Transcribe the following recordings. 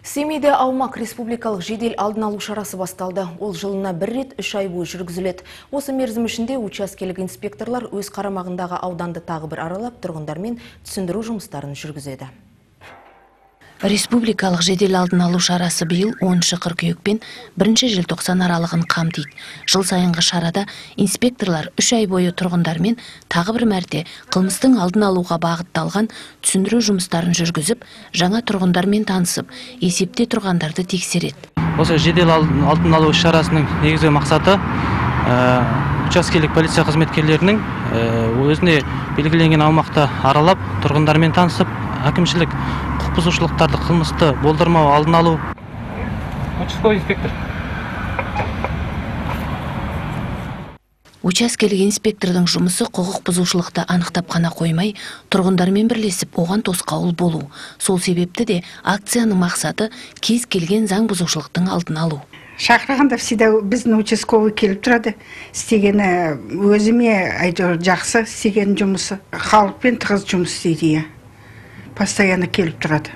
Семейде аумақ республикалық жедел алдын алу шарасы басталды. Ол жылына бір рет 3 ай бойы жүргізіледі. Осы мерзім ішінде учаскелік инспекторлар өз қарамағындағы ауданды тағы бір аралап, тұрғындармен түсіндіру жұмыстарын жүргізеді. Республикалық жедел алдын алу шарасы биыл 10 қыркүйек пен 1 желтоқсан аралығын қамтиды. Жыл сайынғы шарада инспекторлар 3 ай бойы тұрғындармен тағы бір мәрте қылмыстың алдын алуға бағытталған түсіндіру жұмыстарын жүргізіп, жаңа тұрғындармен танысып, есепте тұрғандарды тексереді. Осы жедел алдын алу шарасының негізгі мақсаты учаскелік полиция қызметкерлерінің өзіне белгіленген аумақты аралап, тұрғындармен танысып, әкімшілік құқық бұзушылықтарды, қылмысты болдырмау алдын алу. Участковый инспектор. Учаскелік инспектордың жұмысы құқық бұзушылықты анықтап қана қоймай, тұрғындармен бірлесіп, оған тосқауыл болу. Сол себепті де акцияның мақсаты кез келген заң бұзушылықтың алдын алу. Шақырғанда всегда біздің участковый келіп тұрады. Істегені өзіме әйтеуір жақсы істеген жұмысы. Халықпен тығыз жұмыс істейді. Постоянно келіп тұрады.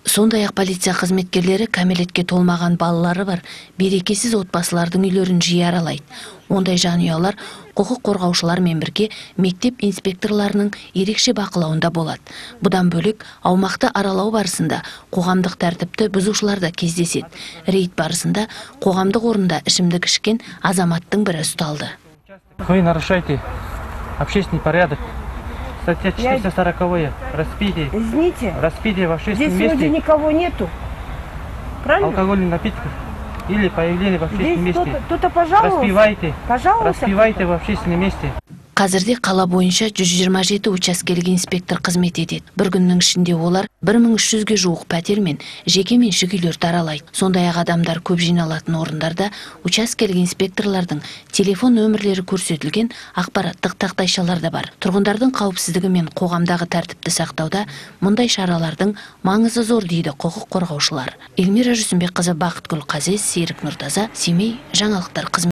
Сондай-ақ полиция қызметкерлері кәмелетке толмаған балалары бар берекесіз отбасылардың үйлерін жиі аралайды. Ондай жанұялар құқық қорғаушылармен бірге мектеп инспекторларының ерекше бақылауында болады. Бұдан бөлек аумақты аралау барысында қоғамдық тәртіпті бұзушылар да кездеседі. Рейд барысында қоғамдық орында ішімдік ішкен азаматтың бірі ұсталды. Вы нарушаете общественный порядок. Статья 440. Распитие. Извините. Распитие в общественном месте. Здесь вроде никого нету. Правильно? Алкогольных напитков или появление в общественном месте. Кто-то пожаловался? Распивайте. Пожалуйста. Распивайте в общественном месте. Қазірде қала бойынша 127 учаскелік инспектор қызмет етеді. Бір күннің ішінде олар 1300-ге жуық пәтер мен жеке меншік үйлерді аралайды. Сондай-ақ адамдар көп жиналатын орындарда учаскелік инспекторлардың телефон нөмірлері көрсетілген ақпараттық тақтайшалар да бар. Тұрғындардың қауіпсіздігі мен қоғамдағы тәртіпті сақтауда мұндай шаралардың маңызы зор дейді құқық қорғаушылар. Эльмира Жүсімбекқызы, Бақытгүл Қазес, Серік Нұртаза, Семей жаңалықтар қызметі.